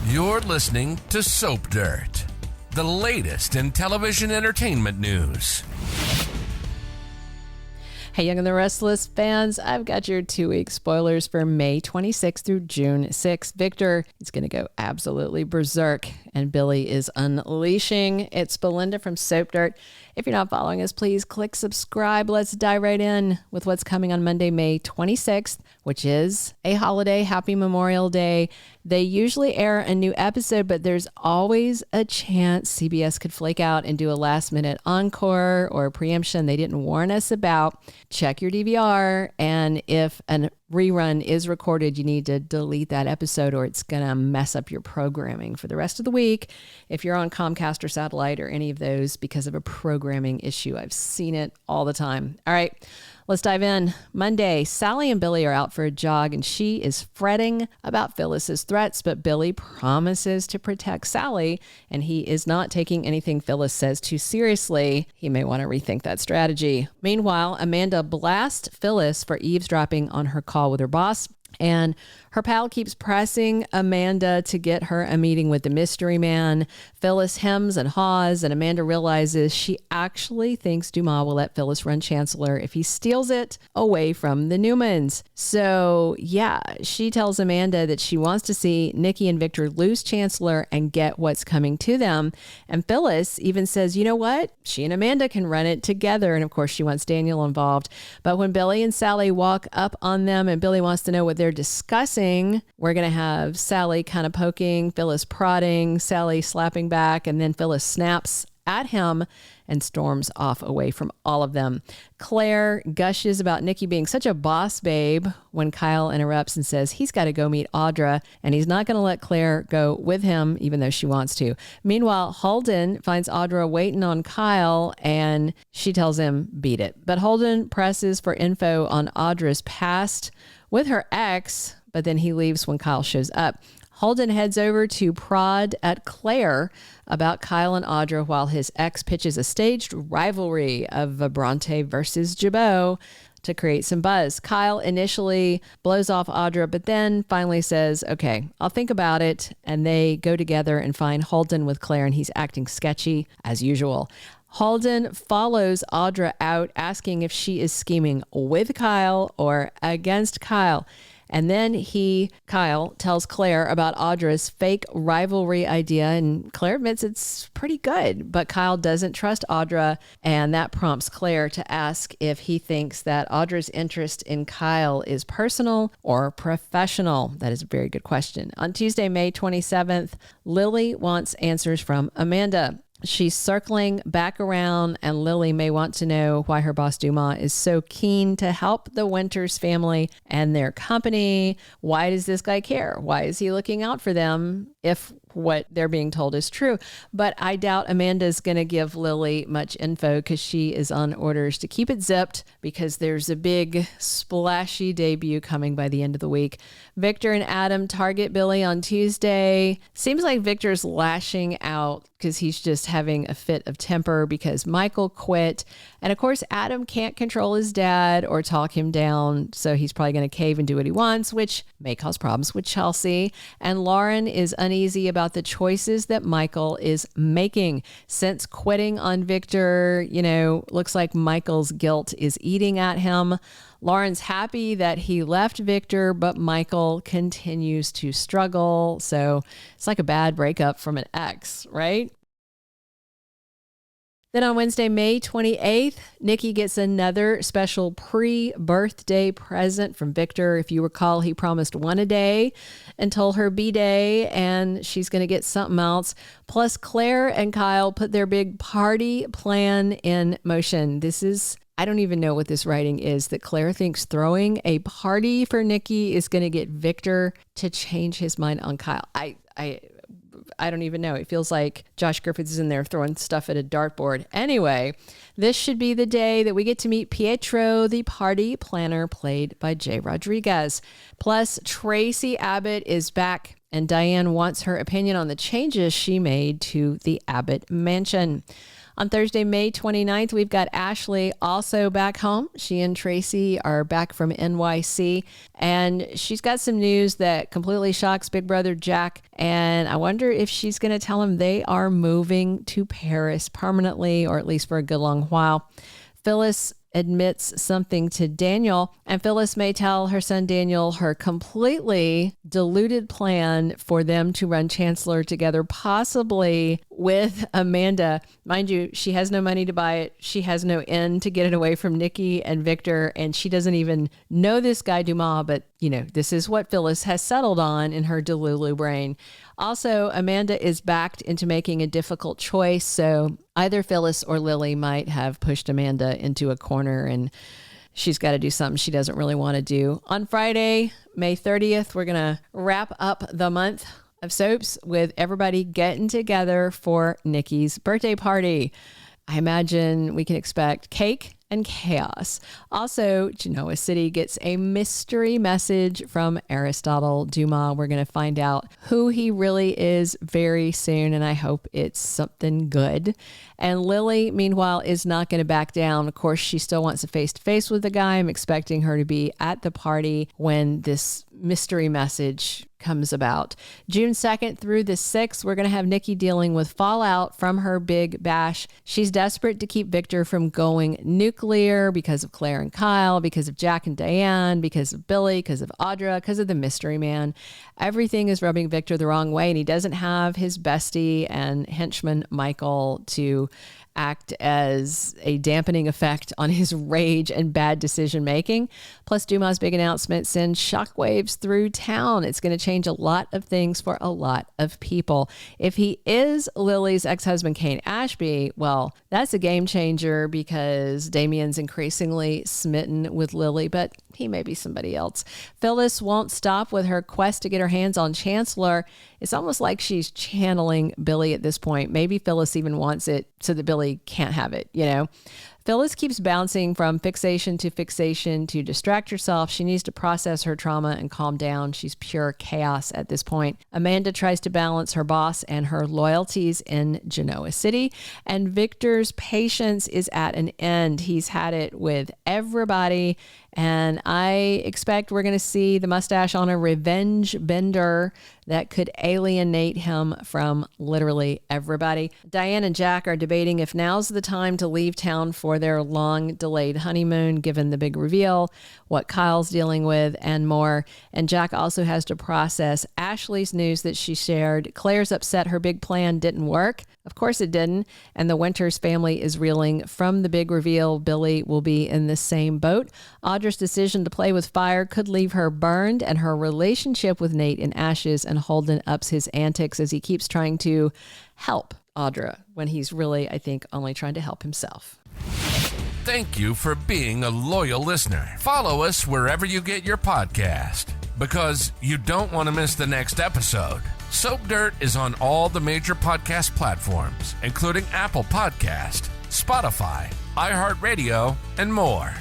You're listening to Soap Dirt, the latest in television entertainment news. Hey, Young and the Restless fans, I've got your 2-week spoilers for May 26th through June 6th. Victor is going to go absolutely berserk, and Billy is unleashing. It's Belinda from Soap Dirt. If you're not following us, please click subscribe. Let's dive right in with what's coming on Monday, May 26th, which is a holiday. Happy Memorial Day. They usually air a new episode, but there's always a chance CBS could flake out and do a last-minute encore or preemption they didn't warn us about. Check your DVR, and if a rerun is recorded, you need to delete that episode or it's going to mess up your programming for the rest of the week if you're on Comcast or satellite or any of those because of a programming issue. I've seen it all the time. All right, let's dive in. Monday, Sally and Billy are out for a jog and she is fretting about Phyllis's threats, but Billy promises to protect Sally and he is not taking anything Phyllis says too seriously. He may want to rethink that strategy. Meanwhile, Amanda blasts Phyllis for eavesdropping on her call with her boss. And her pal keeps pressing Amanda to get her a meeting with the mystery man. Phyllis hems and haws, and Amanda realizes she actually thinks Dumas will let Phyllis run Chancellor if he steals it away from the Newmans. So yeah, she tells Amanda that she wants to see Nikki and Victor lose Chancellor and get what's coming to them. And Phyllis even says, you know what? She and Amanda can run it together. And of course, she wants Daniel involved. But when Billy and Sally walk up on them and Billy wants to know what they're discussing, we're going to have Sally kind of poking, Phyllis prodding, Sally slapping back, and then Phyllis snaps at him and storms off away from all of them. Claire gushes about Nikki being such a boss babe when Kyle interrupts and says he's got to go meet Audra and he's not going to let Claire go with him even though she wants to. Meanwhile, Holden finds Audra waiting on Kyle and she tells him beat it. But Holden presses for info on Audra's past with her ex, but then he leaves when Kyle shows up. Holden heads over to prod at Claire about Kyle and Audra while his ex pitches a staged rivalry of Vibrante versus Jabot to create some buzz. Kyle initially blows off Audra, but then finally says, okay, I'll think about it. And they go together and find Holden with Claire, and he's acting sketchy as usual. Holden follows Audra out, asking if she is scheming with Kyle or against Kyle. And then Kyle tells Claire about Audra's fake rivalry idea, and Claire admits it's pretty good, but Kyle doesn't trust Audra, and that prompts Claire to ask if he thinks that Audra's interest in Kyle is personal or professional. That is a very good question. On Tuesday, May 27th, Lily wants answers from Amanda. She's circling back around, and Lily may want to know why her boss Dumas is so keen to help the Winters family and their company. Why does this guy care? Why is he looking out for them if what they're being told is true? But I doubt Amanda's going to give Lily much info because she is on orders to keep it zipped because there's a big splashy debut coming by the end of the week. Victor and Adam target Billy on Tuesday. Seems like Victor's lashing out because he's just having a fit of temper because Michael quit. And of course, Adam can't control his dad or talk him down. So he's probably going to cave and do what he wants, which may cause problems with Chelsea. And Lauren is uneasy about the choices that Michael is making. Since quitting on Victor, looks like Michael's guilt is eating at him. Lauren's happy that he left Victor, but Michael continues to struggle. So it's like a bad breakup from an ex, right? Then on Wednesday, May 28th, Nikki gets another special pre-birthday present from Victor. If you recall, he promised one a day until her B-Day, and she's going to get something else. Plus, Claire and Kyle put their big party plan in motion. I don't even know what this writing is, that Claire thinks throwing a party for Nikki is going to get Victor to change his mind on Kyle. I don't even know. It feels like Josh Griffiths is in there throwing stuff at a dartboard. Anyway, this should be the day that we get to meet Pietro, the party planner, played by Jay Rodriguez. Plus, Tracy Abbott is back, and Diane wants her opinion on the changes she made to the Abbott mansion. On Thursday, May 29th, we've got Ashley also back home. She and Tracy are back from NYC, and she's got some news that completely shocks Big Brother Jack, and I wonder if she's going to tell him they are moving to Paris permanently, or at least for a good long while. Phyllis admits something to Daniel, and Phyllis may tell her son Daniel her completely deluded plan for them to run Chancellor together, possibly with Amanda. Mind you, she has no money to buy it. She has no end to get it away from Nikki and Victor, and she doesn't even know this guy Dumas, but this is what Phyllis has settled on in her Delulu brain. Also, Amanda is backed into making a difficult choice, so either Phyllis or Lily might have pushed Amanda into a corner, and she's got to do something she doesn't really want to do. On Friday, May 30th, we're going to wrap up the month of soaps with everybody getting together for Nikki's birthday party. I imagine we can expect cake and chaos. Also, Genoa City gets a mystery message from Aristotle Dumas. We're going to find out who he really is very soon, and I hope it's something good. And Lily, meanwhile, is not going to back down. Of course, she still wants a face-to-face with the guy. I'm expecting her to be at the party when this mystery message comes about. June 2nd through the 6th, we're going to have Nikki dealing with fallout from her big bash. She's desperate to keep Victor from going nuclear because of Claire and Kyle, because of Jack and Diane, because of Billy, because of Audra, because of the mystery man. Everything is rubbing Victor the wrong way, and he doesn't have his bestie and henchman Michael to act as a dampening effect on his rage and bad decision making. Plus, Dumas' big announcement sends shockwaves through town. It's going to change a lot of things for a lot of people. If he is Lily's ex-husband, Kane Ashby, well, that's a game changer because Damien's increasingly smitten with Lily, but he may be somebody else. Phyllis won't stop with her quest to get her hands on Chancellor. It's almost like she's channeling Billy at this point. Maybe Phyllis even wants it so that Billy can't have it, Phyllis keeps bouncing from fixation to distract herself. She needs to process her trauma and calm down. She's pure chaos at this point. Amanda tries to balance her boss and her loyalties in Genoa City. And Victor's patience is at an end. He's had it with everybody. And I expect we're going to see the mustache on a revenge bender that could alienate him from literally everybody. Diane and Jack are debating if now's the time to leave town for their long-delayed honeymoon, given the big reveal, what Kyle's dealing with, and more. And Jack also has to process Ashley's news that she shared. Claire's upset her big plan didn't work. Of course it didn't. And the Winters family is reeling from the big reveal. Billy will be in the same boat. Audra's decision to play with fire could leave her burned, and her relationship with Nate in ashes, and Holden ups his antics as he keeps trying to help Audra when he's really, I think, only trying to help himself. Thank you for being a loyal listener. Follow us wherever you get your podcast, because you don't want to miss the next episode. Soap Dirt is on all the major podcast platforms, including Apple Podcast, Spotify, iHeartRadio, and more.